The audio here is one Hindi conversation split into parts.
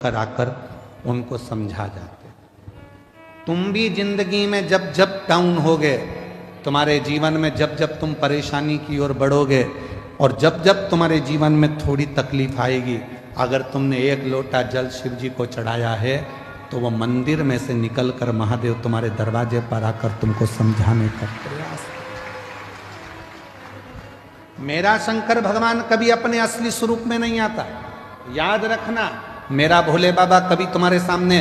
कराकर उनको समझा जाते। तुम भी जिंदगी में जब जब डाउन होगे, तुम्हारे जीवन में जब जब तुम परेशानी की ओर बढ़ोगे और जब जब तुम्हारे जीवन में थोड़ी तकलीफ आएगी, अगर तुमने एक लोटा जल शिव जी को चढ़ाया है तो वह मंदिर में से निकलकर महादेव तुम्हारे दरवाजे पर आकर तुमको समझाने का प्रयास। मेरा शंकर भगवान कभी अपने असली स्वरूप में नहीं आता, याद रखना। मेरा भोले बाबा कभी तुम्हारे सामने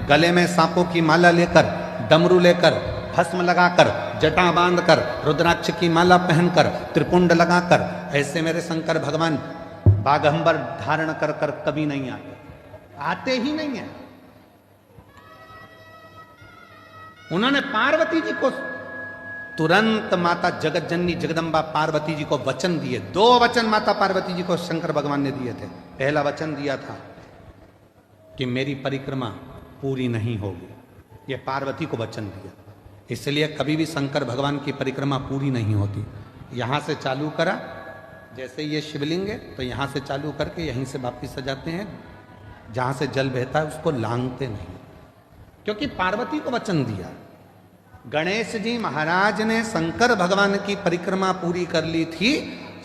गले में सांपों की माला लेकर, डमरू लेकर, भस्म लगाकर, जटा बांधकर, रुद्राक्ष की माला पहनकर, त्रिपुंड लगाकर, ऐसे मेरे शंकर भगवान बागंबर धारण कर कर कभी नहीं आते ही नहीं है। उन्होंने पार्वती जी को तुरंत माता जगत जननी जगदम्बा पार्वती जी को वचन दिए। 2 वचन माता पार्वती जी को शंकर भगवान ने दिए थे। पहला वचन दिया था कि मेरी परिक्रमा पूरी नहीं होगी, यह पार्वती को वचन दिया। इसलिए कभी भी शंकर भगवान की परिक्रमा पूरी नहीं होती। यहाँ से चालू करा, जैसे ये शिवलिंग है तो यहाँ से चालू करके यहीं से वापिस आ जाते हैं। जहाँ से जल बहता है उसको लांघते नहीं, क्योंकि पार्वती को वचन दिया। गणेश जी महाराज ने शंकर भगवान की परिक्रमा पूरी कर ली थी।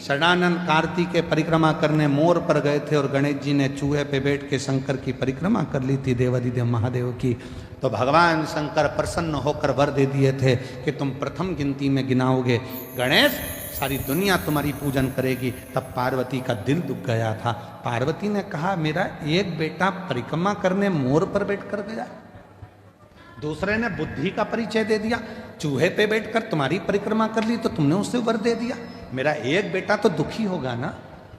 षडानंद कार्तिक के परिक्रमा करने मोर पर गए थे और गणेश जी ने चूहे पे बैठ के शंकर की परिक्रमा कर ली थी, देवादिदेव महादेव की। तो भगवान शंकर प्रसन्न होकर वर दे दिए थे कि तुम प्रथम गिनती में गिनाओगे गणेश, सारी दुनिया तुम्हारी पूजन करेगी। तब पार्वती का दिल दुख गया था। पार्वती ने कहा मेरा एक बेटा परिक्रमा करने मोर पर बैठ कर गया, दूसरे ने बुद्धि का परिचय दे दिया, चूहे पे बैठकर तुम्हारी परिक्रमा कर ली तो तुमने उसे वर दे दिया। मेरा एक बेटा तो दुखी होगा ना,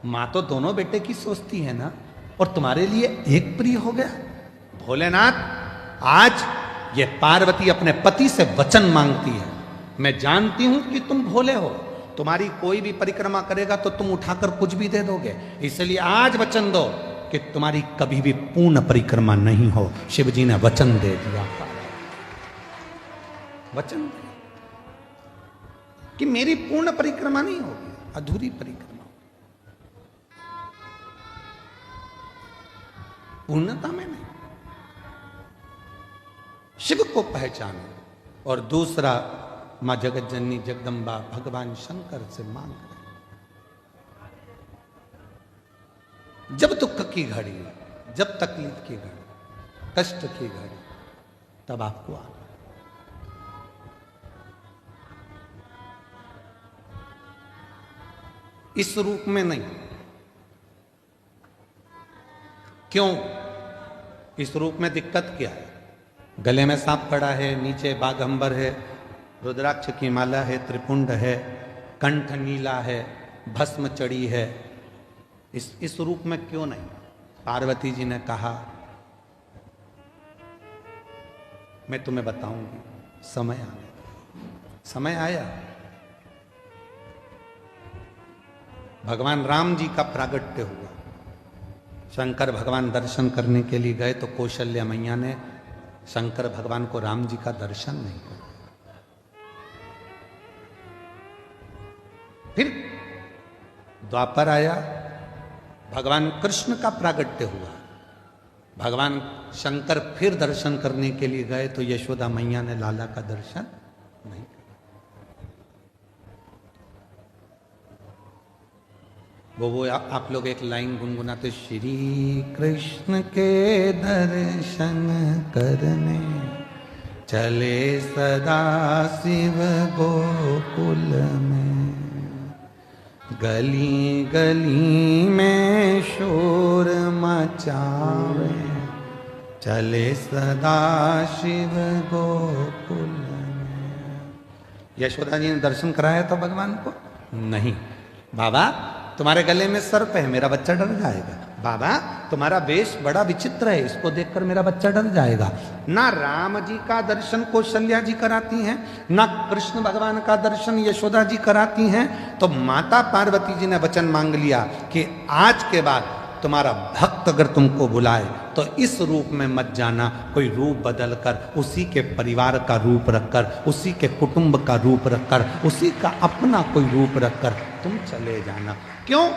माँ तो दोनों बेटे की सोचती है ना, और तुम्हारे लिए एक प्रिय हो गया। भोलेनाथ, आज ये पार्वती अपने पति से वचन मांगती है। मैं जानती हूं कि तुम भोले हो, तुम्हारी कोई भी परिक्रमा करेगा तो तुम उठाकर कुछ भी दे दोगे, इसलिए आज वचन दो कि तुम्हारी कभी भी पूर्ण परिक्रमा नहीं हो। शिव जी ने वचन दे दिया, वचन कि मेरी पूर्ण परिक्रमा नहीं होगी, अधूरी परिक्रमा, पूर्णता में नहीं। शिव को पहचाने। और दूसरा, मां जगत जननी जगदम्बा भगवान शंकर से मांग रहे, जब दुख की घड़ी, जब तकलीफ की घड़ी, कष्ट की घड़ी, तब आपको आना। इस रूप में नहीं। क्यों? इस रूप में दिक्कत क्या है? गले में सांप पड़ा है, नीचे बाघंबर है, रुद्राक्ष की माला है, त्रिपुंड है, कंठ नीला है, भस्म चढ़ी है। इस रूप में क्यों नहीं? पार्वती जी ने कहा मैं तुम्हें बताऊंगी, समय आने दो। समय आया। भगवान राम जी का प्रागट्य हुआ। शंकर भगवान दर्शन करने के लिए गए तो कौशल्या मैया ने शंकर भगवान को राम जी का दर्शन नहीं किया। फिर द्वापर आया, भगवान कृष्ण का प्रागट्य हुआ। भगवान शंकर फिर दर्शन करने के लिए गए तो यशोदा मैया ने लाला का दर्शन नहीं किया। वो आप लोग एक लाइन गुनगुनाते, श्री कृष्ण के दर्शन करने चले सदा शिव गोकुल में, गली गली में शोर मचावे चले सदा शिव गोकुल में। यशोदा जी ने दर्शन कराया था भगवान को? नहीं। बाबा तुम्हारे गले में सर्प है, मेरा बच्चा डर जाएगा। बाबा तुम्हारा वेश बड़ा विचित्र है, इसको देखकर मेरा बच्चा डर जाएगा। ना राम जी का दर्शन कौशल्या जी कराती हैं, ना कृष्ण भगवान का दर्शन यशोदा जी कराती हैं। तो माता पार्वती जी ने वचन मांग लिया कि आज के बाद तुम्हारा भक्त अगर तुमको बुलाए तो इस रूप में मत जाना, कोई रूप बदल कर, उसी के परिवार का रूप रखकर, उसी के कुटुंब का रूप रखकर, उसी का अपना कोई रूप रखकर तुम चले जाना। क्यों?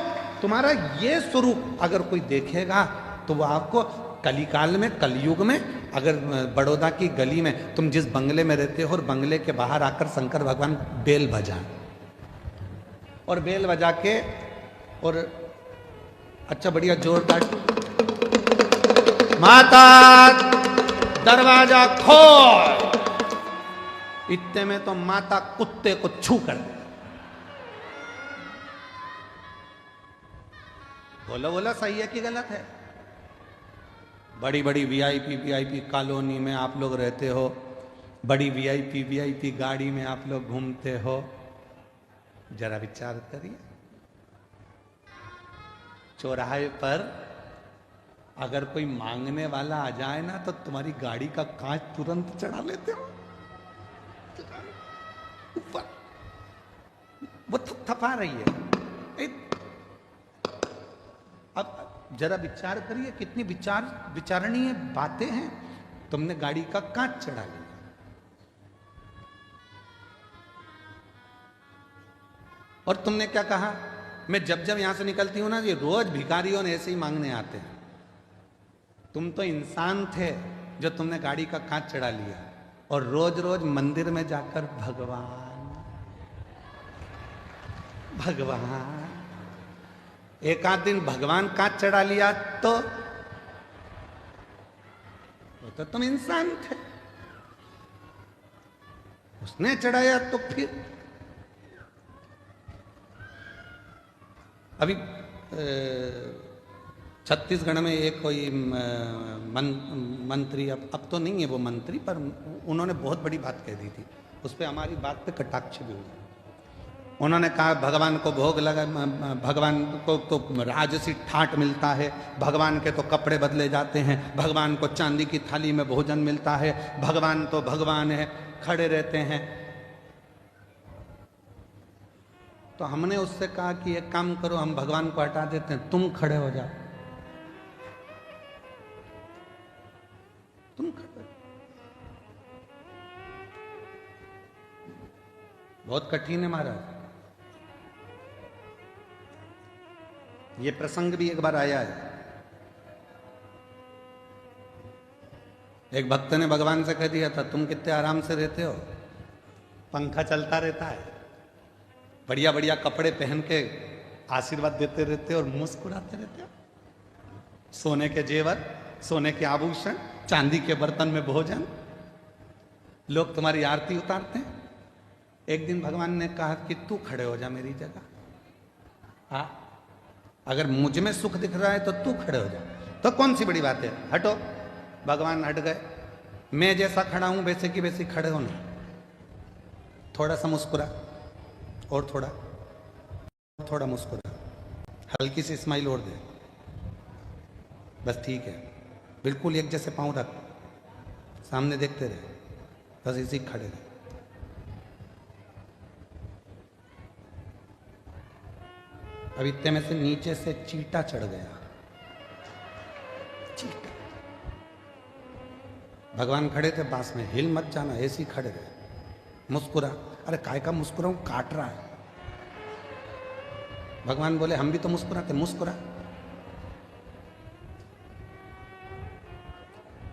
तुम्हारा ये स्वरूप अगर कोई देखेगा तो वो आपको कलिकाल में, कलयुग में, अगर बड़ौदा की गली में तुम जिस बंगले में रहते हो और बंगले के बाहर आकर शंकर भगवान बेल बजाएं और बेल बजा के और अच्छा बढ़िया जोरदार, माता दरवाजा खोल, इतने में तो माता कुत्ते को छू कर दे। बोलो बोलो, सही है कि गलत है? बड़ी बड़ी वीआईपी कॉलोनी में आप लोग रहते हो, बड़ी वीआईपी गाड़ी में आप लोग घूमते हो, जरा विचार करिए। चौराहे पर अगर कोई मांगने वाला आ जाए ना तो तुम्हारी गाड़ी का कांच तुरंत चढ़ा लेते हो ऊपर, वो थपथपा रही है। अब जरा विचार करिए, कितनी विचारणीय बातें हैं। तुमने गाड़ी का कांच चढ़ा लिया, और तुमने क्या कहा, मैं जब जब यहां से निकलती हूं ना, ये रोज भिखारियों ने ऐसे ही मांगने आते हैं। तुम तो इंसान थे जो तुमने गाड़ी का कांच चढ़ा लिया और रोज रोज मंदिर में जाकर भगवान भगवान, एक आध दिन भगवान कांच चढ़ा लिया तो वो तो तुम इंसान थे, उसने चढ़ाया तो फिर अभी छत्तीसगढ़ में एक कोई मंत्री, अब तो नहीं है वो मंत्री, पर उन्होंने बहुत बड़ी बात कह दी थी, उस पर हमारी बात पे कटाक्ष भी हुआ। उन्होंने कहा भगवान को भोग लगा, भगवान को तो राजसी ठाट मिलता है, भगवान के तो कपड़े बदले जाते हैं, भगवान को चांदी की थाली में भोजन मिलता है, भगवान तो भगवान है, खड़े रहते हैं। तो हमने उससे कहा कि एक काम करो, हम भगवान को हटा देते हैं, तुम खड़े हो जाओ, तुम खड़े। बहुत कठिन है महाराज। ये प्रसंग भी एक बार आया है। एक भक्त ने भगवान से कह दिया था, तुम कितने आराम से रहते हो, पंखा चलता रहता है, बढ़िया बढ़िया कपड़े पहन के आशीर्वाद देते रहते हो और मुस्कुराते रहते हो, सोने के जेवर, सोने के आभूषण, चांदी के बर्तन में भोजन, लोग तुम्हारी आरती उतारते हैं। एक दिन भगवान ने कहा कि तू खड़े हो जा मेरी जगह, हाँ, अगर मुझ में सुख दिख रहा है तो तू खड़े हो जा, तो कौन सी बड़ी बात है, हटो। भगवान हट गए। मैं जैसा खड़ा हूं वैसे की वैसे खड़े हो ना, थोड़ा सा मुस्कुरा, और थोड़ा मुस्कुरा, हल्की सी स्माइल और दे, बस ठीक है, बिल्कुल एक जैसे पांव रख, सामने देखते रहे, बस इसी खड़े रहे। अब इतने में से नीचे से चींटा चढ़ गया, चींटा। भगवान खड़े थे पास में, हिल मत जाना, ऐसे ही खड़े रहे, मुस्कुरा। अरे काय का मुस्कुराऊं, काट रहा है। भगवान बोले हम भी तो मुस्कुराते, मुस्कुरा।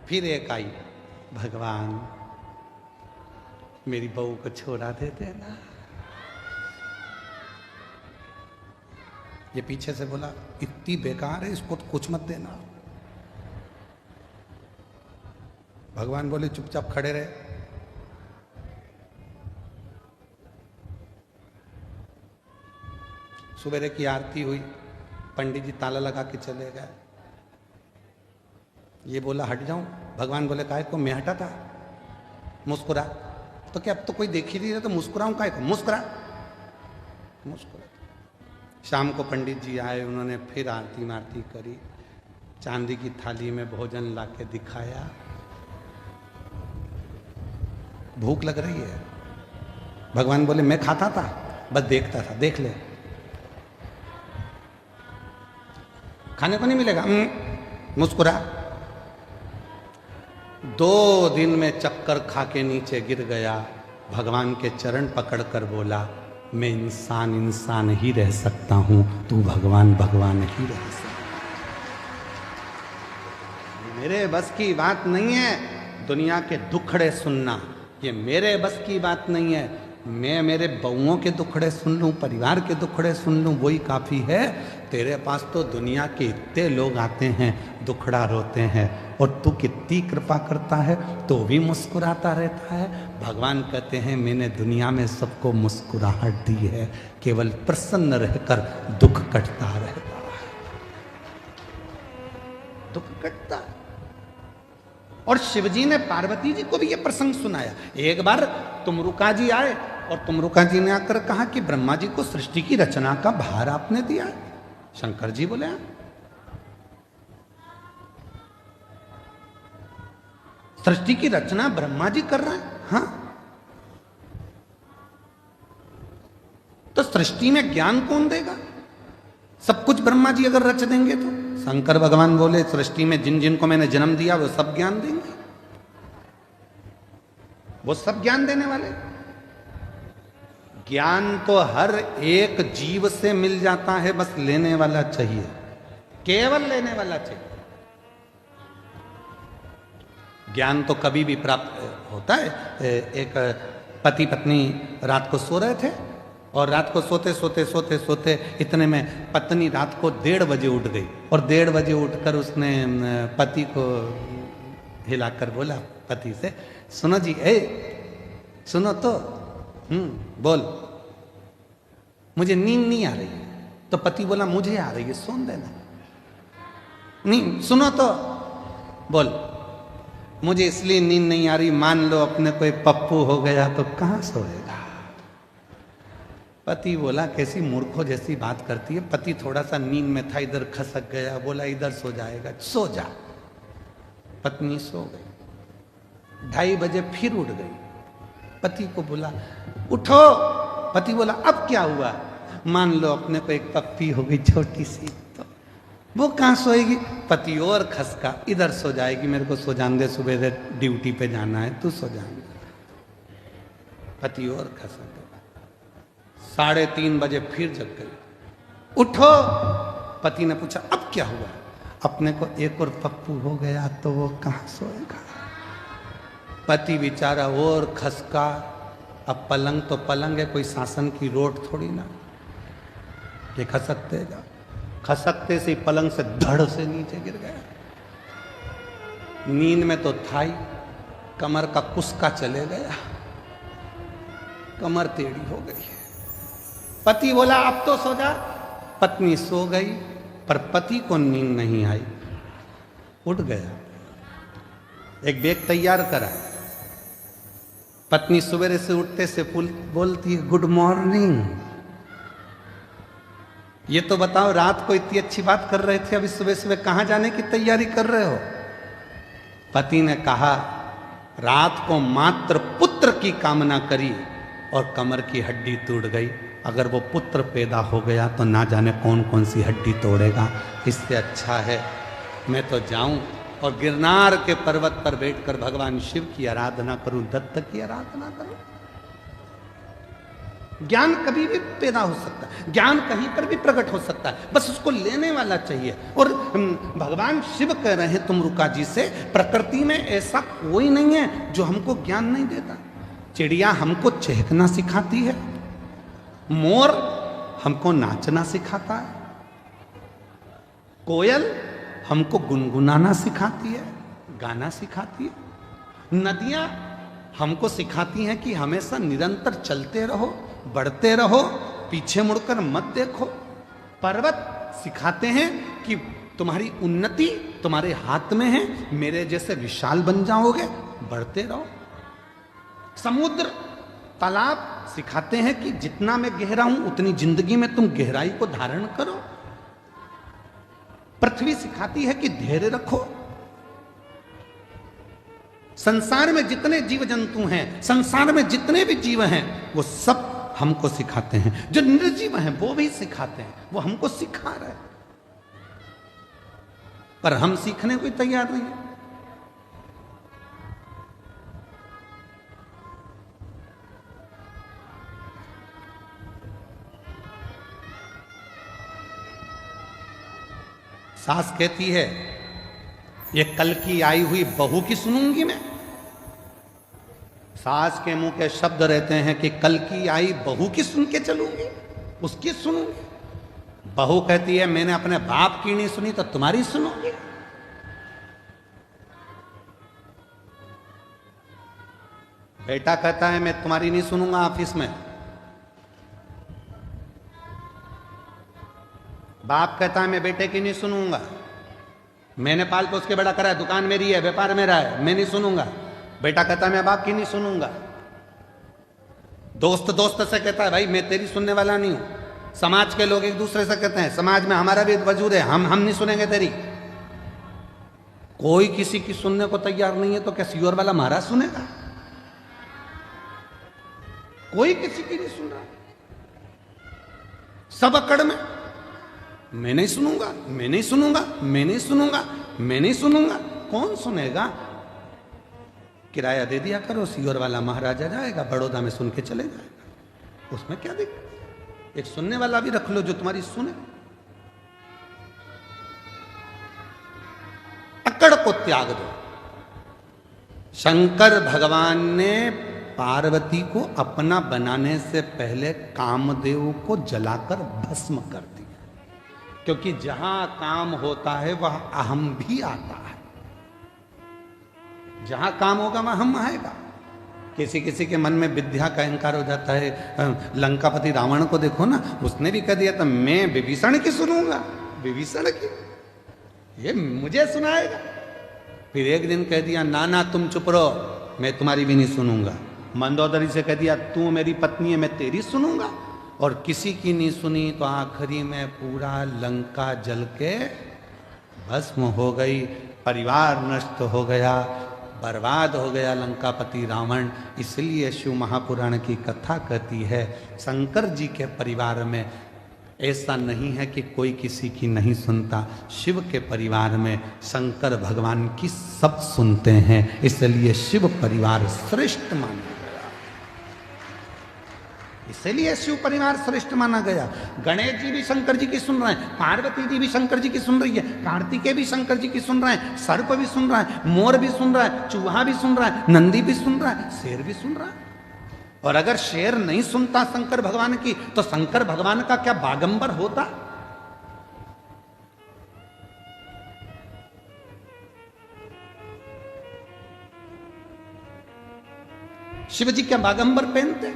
फिर एक आई, भगवान मेरी बहू को छोड़ा देते ना। ये पीछे से बोला, इतनी बेकार है, इसको तो कुछ मत देना। भगवान बोले चुपचाप खड़े रहे। सुबह की आरती हुई, पंडित जी ताला लगा के चले गए। ये बोला हट जाऊं, भगवान बोले काहे को, मैं हटा था, मुस्कुरा। तो क्या अब तो कोई देख ही नहीं रहा, तो मुस्कुराऊं काहे को, मुस्कुरा, मुस्कुरा। शाम को पंडित जी आए, उन्होंने फिर आरती मारती करी, चांदी की थाली में भोजन लाके दिखाया। भूख लग रही है, भगवान बोले मैं खाता था, बस देखता था, देख ले, खाने को नहीं मिलेगा, मुस्कुरा। 2 दिन में चक्कर खा के नीचे गिर गया, भगवान के चरण पकड़कर बोला मैं इंसान इंसान ही रह सकता हूं, तू भगवान भगवान ही रह सकता। मेरे बस की बात नहीं है दुनिया के दुखड़े सुनना, ये मेरे बस की बात नहीं है। मैं मेरे बहुओं के दुखड़े सुन लूं, परिवार के दुखड़े सुन लूं, वही काफी है। तेरे पास तो दुनिया के इतने लोग आते हैं, दुखड़ा रोते हैं, और तू कितनी कृपा करता है तो भी मुस्कुराता रहता है। भगवान कहते हैं मैंने दुनिया में सबको मुस्कुराहट दी है, केवल प्रसन्न रहकर दुख कटता रहता है, दुख कटता है। और शिवजी ने पार्वती जी को भी यह प्रसंग सुनाया। एक बार तुमरुका जी आए और तुमरुका जी ने आकर कहा कि ब्रह्मा जी को सृष्टि की रचना का भार आपने दिया है। शंकर जी बोले सृष्टि की रचना ब्रह्मा जी कर रहे हैं। हाँ, तो सृष्टि में ज्ञान कौन देगा? सब कुछ ब्रह्मा जी अगर रच देंगे तो? शंकर भगवान बोले सृष्टि में जिन जिन को मैंने जन्म दिया वो सब ज्ञान देंगे, वो सब ज्ञान देने वाले। ज्ञान तो हर एक जीव से मिल जाता है, बस लेने वाला चाहिए, केवल लेने वाला चाहिए। ज्ञान तो कभी भी प्राप्त होता है। एक पति पत्नी रात को सो रहे थे और रात को सोते सोते सोते सोते इतने में पत्नी रात को 1:30 बजे उठ गई और 1:30 बजे उठकर उसने पति को हिलाकर बोला पति से, सुनो जी, सुनो तो, बोल, मुझे नींद नहीं आ रही है। तो पति बोला मुझे आ रही है, सोन देना। नहीं, सुनो तो, बोल, मुझे इसलिए नींद नहीं आ रही, मान लो अपने कोई पप्पू हो गया तो कहां सोएगा। पति बोला कैसी मूर्खों जैसी बात करती है। पति थोड़ा सा नींद में था, इधर खसक गया, बोला इधर सो जाएगा, सो जा। पत्नी सो गई। 2:30 बजे फिर उठ गई, पति को बोला उठो। पति बोला अब क्या हुआ? मान लो अपने को एक पप्पी हो गई छोटी सी, तो वो कहां सोएगी? पति और खसका, इधर सो जाएगी, मेरे को सो जान दे, सुबह ड्यूटी पे जाना है, तू सो जाने। पति और खसक गया। 3:30 बजे फिर जग गई, उठो। पति ने पूछा अब क्या हुआ? अपने को एक और पप्पू हो गया तो वो कहां सोएगा? पति बेचारा और खसका। अब पलंग तो पलंग है, कोई शासन की रोड थोड़ी ना ये खसकतेगा। खसकते से पलंग से धड़ से नीचे गिर गया। नींद में तो था ही, कमर का कुस्का चले गया, कमर टेढ़ी हो गई। पति बोला अब तो सो जा। पत्नी सो गई, पर पति को नींद नहीं आई, उठ गया। एक बैग तैयार करा। पत्नी सवेरे से उठते से बोलती है गुड मॉर्निंग। ये तो बताओ, रात को इतनी अच्छी बात कर रहे थे, अभी सुबह सुबह कहां जाने की तैयारी कर रहे हो? पति ने कहा रात को मात्र पुत्र की कामना करी और कमर की हड्डी टूट गई। अगर वो पुत्र पैदा हो गया तो ना जाने कौन कौन सी हड्डी तोड़ेगा। इससे अच्छा है मैं तो जाऊं और गिरनार के पर्वत पर बैठकर भगवान शिव की आराधना करूं, दत्त की आराधना करूं। ज्ञान कभी भी पैदा हो सकता है, ज्ञान कहीं पर भी प्रकट हो सकता है, बस उसको लेने वाला चाहिए। और भगवान शिव कह रहे हैं तुमरुका जी से, प्रकृति में ऐसा कोई नहीं है जो हमको ज्ञान नहीं देता। चिड़िया हमको चहकना सिखाती है, मोर हमको नाचना सिखाता है, कोयल हमको गुनगुनाना सिखाती है, गाना सिखाती है, नदियां हमको सिखाती हैं कि हमेशा निरंतर चलते रहो, बढ़ते रहो, पीछे मुड़कर मत देखो। पर्वत सिखाते हैं कि तुम्हारी उन्नति तुम्हारे हाथ में है, मेरे जैसे विशाल बन जाओगे, बढ़ते रहो। समुद्र तालाब सिखाते हैं कि जितना मैं गहरा हूं उतनी जिंदगी में तुम गहराई को धारण करो। पृथ्वी सिखाती है कि धैर्य रखो। संसार में जितने जीव जंतु हैं, संसार में जितने भी जीव हैं, वो सब हमको सिखाते हैं। जो निर्जीव हैं वो भी सिखाते हैं, वो हमको सिखा रहे हैं, पर हम सीखने को तैयार नहीं है। सास कहती है ये कल की आई हुई बहू की सुनूंगी मैं? सास के मुंह के शब्द रहते हैं कि कल की आई बहू की सुन के चलूंगी, उसकी सुनूंगी। बहू कहती है मैंने अपने बाप की नहीं सुनी तो तुम्हारी सुनूंगी। बेटा कहता है मैं तुम्हारी नहीं सुनूंगा ऑफिस में। बाप कहता है मैं बेटे की नहीं सुनूंगा, मैंने पाल पोस के बड़ा करा है, दुकान मेरी है, व्यापार मेरा है, मैं नहीं सुनूंगा। बेटा कहता है मैं बाप की नहीं सुनूंगा। दोस्त दोस्त से कहता है भाई मैं तेरी सुनने वाला नहीं हूं। समाज के लोग एक दूसरे से कहते हैं समाज में हमारा भी वजूद है, हम नहीं सुनेंगे तेरी। कोई किसी की सुनने को तैयार नहीं है तो क्या सियोर वाला महाराज सुनेगा? कोई किसी की नहीं सुन रहा, सब अकड़ में मैं नहीं सुनूंगा, मैं नहीं सुनूंगा, मैं नहीं सुनूंगा, मैं नहीं सुनूंगा। कौन सुनेगा? किराया दे दिया करो, सियोर वाला महाराजा जाएगा, बड़ौदा में सुन के चले जाएगा, उसमें क्या दिक्कत? एक सुनने वाला भी रख लो जो तुम्हारी सुने। अकड़ को त्याग दो। शंकर भगवान ने पार्वती को अपना बनाने से पहले कामदेव को जलाकर भस्म कर दिया, क्योंकि जहां काम होता है वह अहम भी आता है। जहां काम होगा वहां हम आएगा। किसी किसी के मन में विद्या का अहंकार हो जाता है। लंकापति रावण को देखो ना, उसने भी कह दिया था मैं विभीषण की सुनूंगा, विभीषण की, ये मुझे सुनाएगा। फिर एक दिन कह दिया ना ना तुम चुप रहो, मैं तुम्हारी भी नहीं सुनूंगा। मंदोदरी से कह दिया तू मेरी पत्नी है, मैं तेरी सुनूंगा। और किसी की नहीं सुनी तो आखिरी में पूरा लंका जल के भस्म हो गई, परिवार नष्ट हो गया, बर्बाद हो गया लंकापति रावण। इसलिए शिव महापुराण की कथा कहती है शंकर जी के परिवार में ऐसा नहीं है कि कोई किसी की नहीं सुनता। शिव के परिवार में शंकर भगवान की सब सुनते हैं, इसलिए शिव परिवार श्रेष्ठ माना गया। इसलिए शिव परिवार श्रेष्ठ माना गया। गणेश जी भी शंकर जी की सुन रहे हैं, पार्वती जी भी शंकर जी की सुन रही है, कार्तिकेय भी शंकर जी की सुन रहे हैं, सर्प भी सुन रहा है, मोर भी सुन रहा है, चूहा भी सुन रहा है, नंदी भी सुन रहा है, शेर भी सुन रहा है। और अगर शेर नहीं सुनता शंकर भगवान की तो शंकर भगवान का क्या बागंबर होता? शिव जी क्या बागंबर पहनते?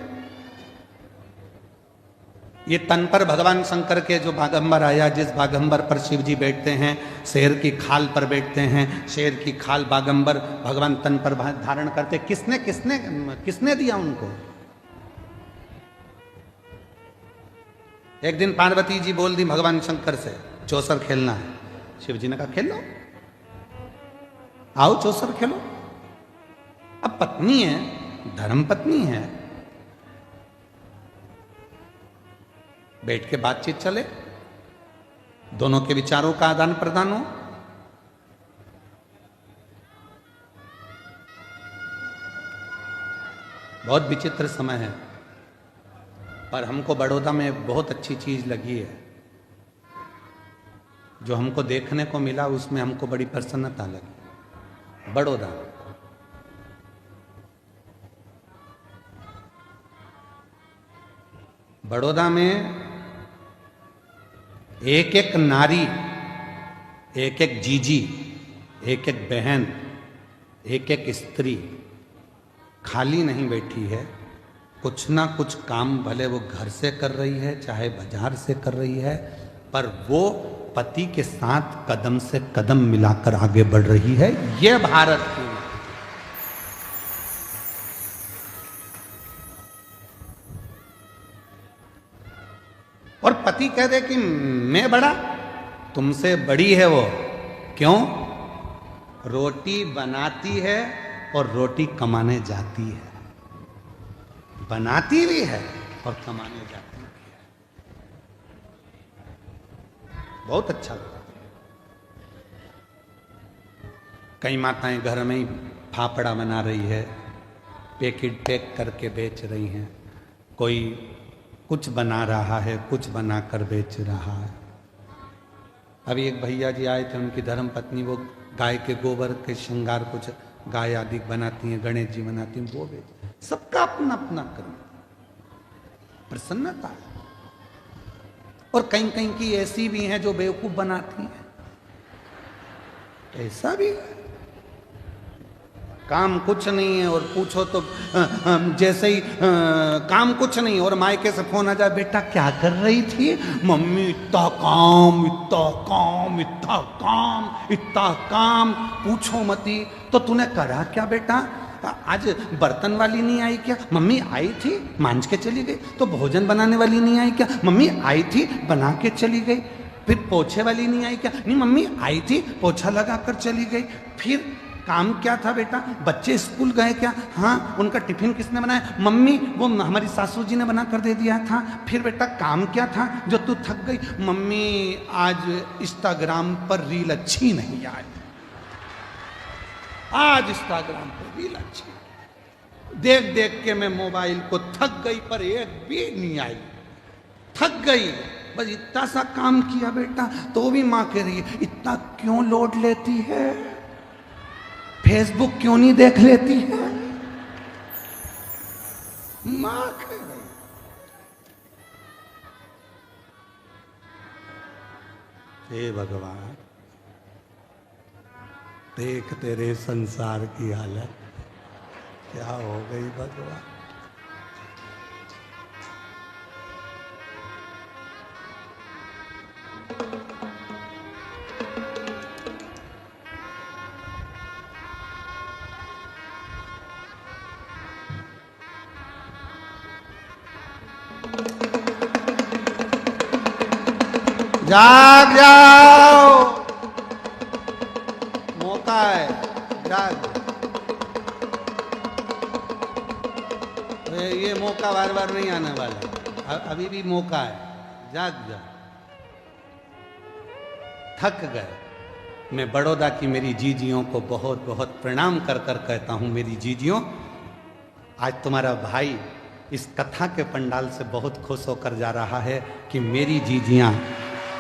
ये तन पर भगवान शंकर के जो बागंबर आया, जिस बागंबर पर शिव जी बैठते हैं, शेर की खाल पर बैठते हैं, शेर की खाल बागंबर भगवान तन पर धारण करते। किसने किसने किसने दिया उनको? एक दिन पार्वती जी बोल दी भगवान शंकर से चौसर खेलना है। शिव जी ने कहा खेल लो, आओ चौसर खेलो। अब पत्नी है, धर्म पत्नी है, बैठ के बातचीत चले, दोनों के विचारों का आदान प्रदान हो। बहुत विचित्र समय है, पर हमको बड़ौदा में बहुत अच्छी चीज लगी है। जो हमको देखने को मिला उसमें हमको बड़ी प्रसन्नता लगी। बड़ौदा बड़ौदा में एक एक नारी, एक एक जीजी, एक एक बहन, एक एक स्त्री खाली नहीं बैठी है। कुछ ना कुछ काम भले वो घर से कर रही है चाहे बाजार से कर रही है, पर वो पति के साथ कदम से कदम मिलाकर आगे बढ़ रही है। ये भारत की। और पति कह दे कि मैं बड़ा, तुमसे बड़ी है वो। क्यों? रोटी बनाती है और रोटी कमाने जाती है, बनाती भी है और कमाने जाती भी है। बहुत अच्छा लगता है। कई माताएं घर में ही फाफड़ा बना रही है, पैकेट पैक करके बेच रही हैं, कोई कुछ बना रहा है, कुछ बनाकर बेच रहा है। अभी एक भैया जी आए थे, उनकी धर्म पत्नी वो गाय के गोबर के श्रृंगार कुछ गाय आदि बनाती हैं, गणेश जी बनाती हैं, वो बेच, सबका अपना अपना कर्म, प्रसन्नता है। और कहीं कहीं की ऐसी भी हैं जो बेवकूफ बनाती हैं, ऐसा भी है। काम कुछ नहीं है और पूछो तो जैसे ही काम कुछ नहीं और मायके से फोन आ जाए, बेटा क्या कर रही थी? मम्मी इतना काम इतना काम इतना काम इतना काम, पूछो मती। तो तूने करा क्या बेटा? आज बर्तन वाली नहीं आई क्या? मम्मी आई थी, मांझ के चली गई। तो भोजन बनाने वाली नहीं आई क्या? मम्मी आई थी, बना के चली गई। फिर पोछे वाली नहीं आई क्या? नहीं मम्मी आई थी, पोछा लगा कर चली गई। फिर काम क्या था बेटा? बच्चे स्कूल गए क्या? हाँ। उनका टिफिन किसने बनाया? मम्मी, वो हमारी सासू जी ने बना कर दे दिया था। फिर बेटा काम क्या था जो तू थक गई? मम्मी आज इंस्टाग्राम पर रील अच्छी नहीं आई, आज इंस्टाग्राम पर रील अच्छी देख देख के मैं मोबाइल को थक गई, पर एक भी नहीं आई, थक गई। बस इतना सा काम किया बेटा। तो भी माँ कह रही है इतना क्यों लोड लेती है, फेसबुक क्यों नहीं देख लेती है? मां कह रही, हे भगवान देख तेरे संसार की हालत क्या हो गई भगवान। जाग जाओ, मौका है, जाग। ये मौका बार बार नहीं आने वाला, अभी भी मौका है, जाग जाओ। थक गए। मैं बड़ौदा की मेरी जीजियों को बहुत बहुत प्रणाम कर कर कहता हूं, मेरी जीजियों आज तुम्हारा भाई इस कथा के पंडाल से बहुत खुश होकर जा रहा है कि मेरी जीजियां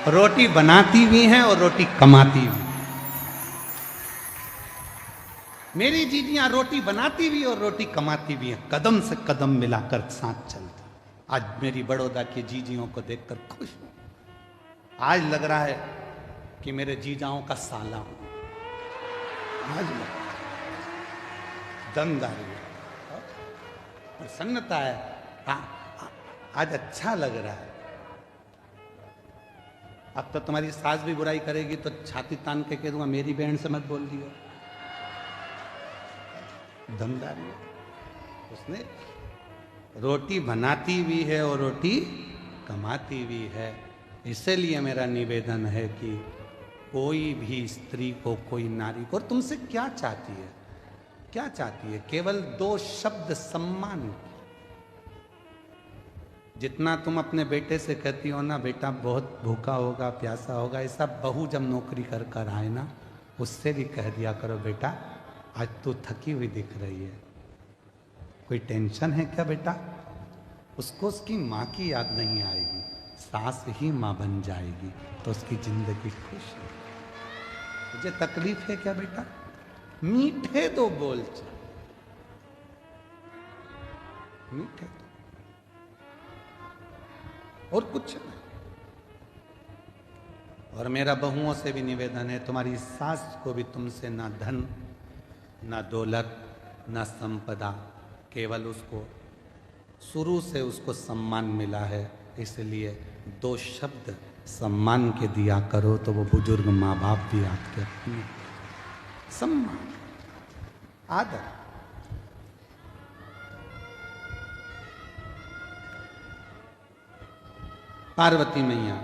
रोटी बनाती भी हैं और रोटी कमाती भी। मेरी जीजियां रोटी बनाती भी और रोटी कमाती भी हैं, कदम से कदम मिलाकर साथ चलती। आज मेरी बड़ौदा की जीजियों को देखकर खुश हूं। आज लग रहा है कि मेरे जीजाओं का साला हूं। आज दमदारी है, प्रसन्नता है। आज अच्छा लग रहा है। अब तो तुम्हारी सास भी बुराई करेगी तो छाती तान के कह दूंगा मेरी बहन से मत बोल दियो। दमदारी उसने रोटी बनाती भी है और रोटी कमाती भी है। इसलिए मेरा निवेदन है कि कोई भी स्त्री को, कोई नारी को, और तुमसे क्या चाहती है, क्या चाहती है? केवल 2 शब्द सम्मान। जितना तुम अपने बेटे से कहती हो ना, बेटा बहुत भूखा होगा, प्यासा होगा, ऐसा बहू जब नौकरी कर कर आए ना, उससे भी कह दिया करो बेटा आज तू थकी हुई दिख रही है, कोई टेंशन है क्या बेटा? उसको उसकी माँ की याद नहीं आएगी, सास ही माँ बन जाएगी तो उसकी जिंदगी खुश है। तुझे तकलीफ है क्या बेटा? मीठे दो बोल, मीठे दो, और कुछ नहीं। और मेरा बहुओं से भी निवेदन है, तुम्हारी सास को भी तुमसे ना धन, ना दौलत, ना संपदा, केवल उसको शुरू से उसको सम्मान मिला है। इसलिए 2 शब्द सम्मान के दिया करो तो वो बुजुर्ग माँ बाप भी आपके अपने। सम्मान, आदर। पार्वती मैया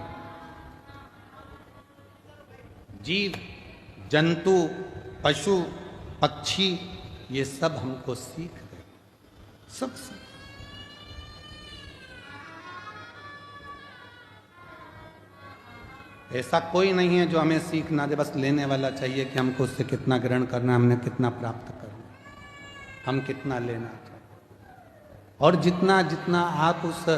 जीव जंतु पशु पक्षी ये सब हमको सीख गए, सब सीख। ऐसा कोई नहीं है जो हमें सीख ना दे, बस लेने वाला चाहिए कि हमको उससे कितना ग्रहण करना, हमने कितना प्राप्त करना, हम कितना लेना चाहिए। और जितना जितना आप उस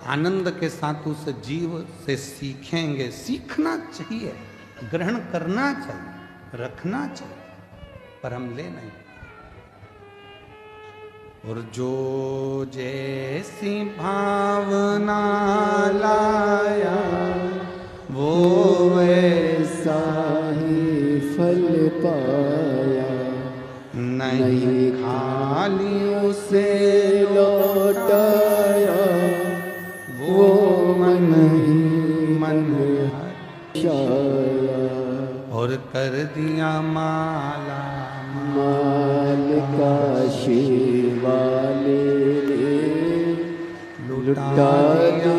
आनंद के साथ उस जीव से सीखेंगे, सीखना चाहिए, ग्रहण करना चाहिए, रखना चाहिए, पर हम ले नहीं। और जो जैसी भावना लाया वो वैसा ही फल पाया, नहीं खाली उसे लौटाया, वो मन ही मन छाया, और कर दिया माला माल काशी वाले ने लुटा दिया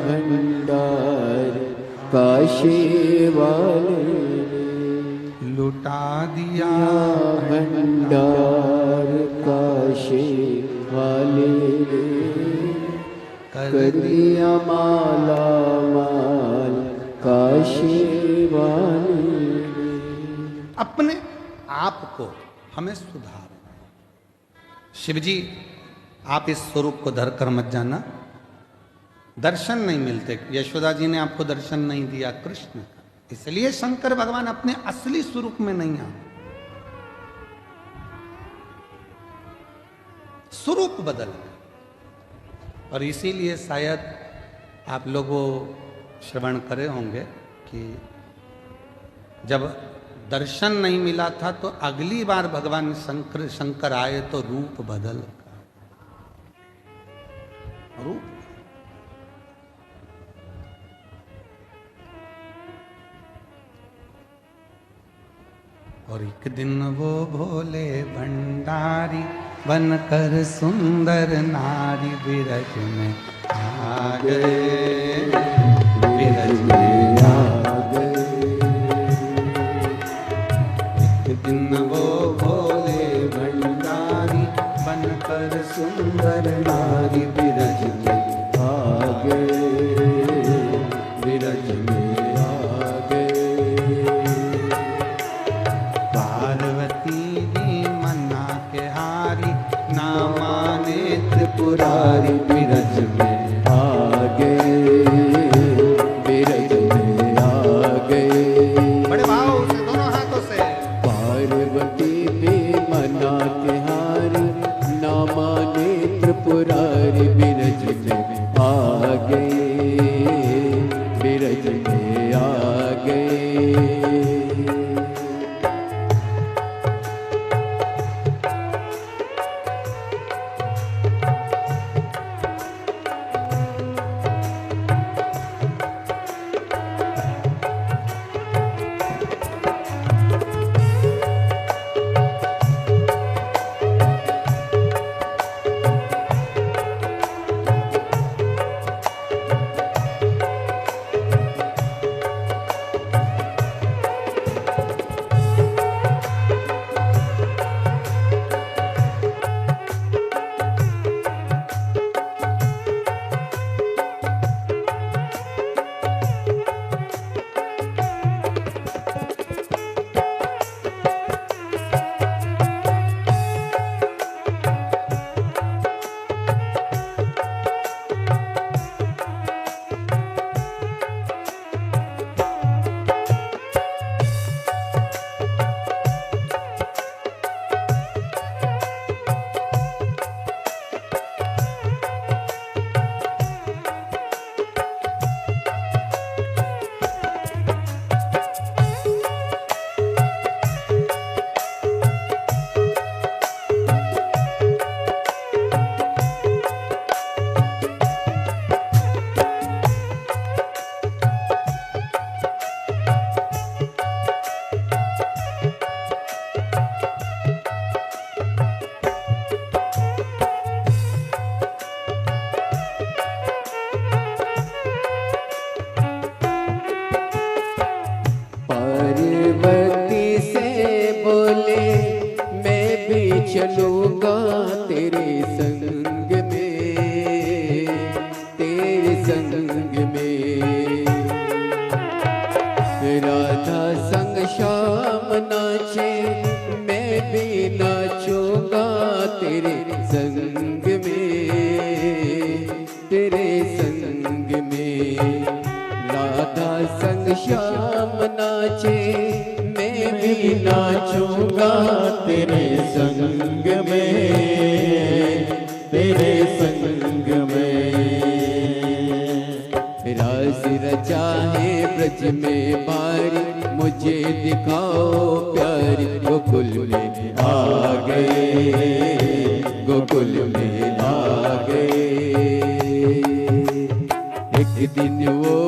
भंडार, काशी वाले ने लुटा दिया भंडार, काशी वाले ने कर दिया माला माल, काशी वाले ने। अपने आप को हमें सुधारो। शिव जी, आप इस स्वरूप को धर कर मत जाना, दर्शन नहीं मिलते। यशोदा जी ने आपको दर्शन नहीं दिया कृष्ण का, इसलिए शंकर भगवान अपने असली स्वरूप में नहीं आए, स्वरूप बदल गए। और इसीलिए शायद आप लोगों श्रवण करे होंगे कि जब दर्शन नहीं मिला था तो अगली बार भगवान शंकर आए तो रूप बदल गया। रूप और एक दिन वो भोले भंडारी बनकर सुंदर नारी विरज में आ गए, विरज में आ गए। एक दिन वो भोले भंडारी बनकर सुंदर नारी विरज में आ गए, विरज में आ गए। पार्वती जी मन्ना के हारी ना माने त्रिपुरारी विरज में आ गए, विरज में आ गए। बड़े भाव से दोनों हाथों से। पार्वती भी मना के हारी ना माने त्रिपुरारी, विरज में आ गए, विरज में आ गए। पार्वती से बोले मैं भी चलूंगा तेरे संग में, तेरे संग में। राधा संग श्याम नाचे मैं भी नाचूंगा तेरे संग में, तेरे संग में। राधा संग श्याम नाचे मैं भी नाचूंगा तेरे संग में, तेरे संग में। रास रचा है ब्रज में बारी, मुझे दिखाओ प्यारी। गोकुल में आ गए, गोकुल में आ गए। एक दिन वो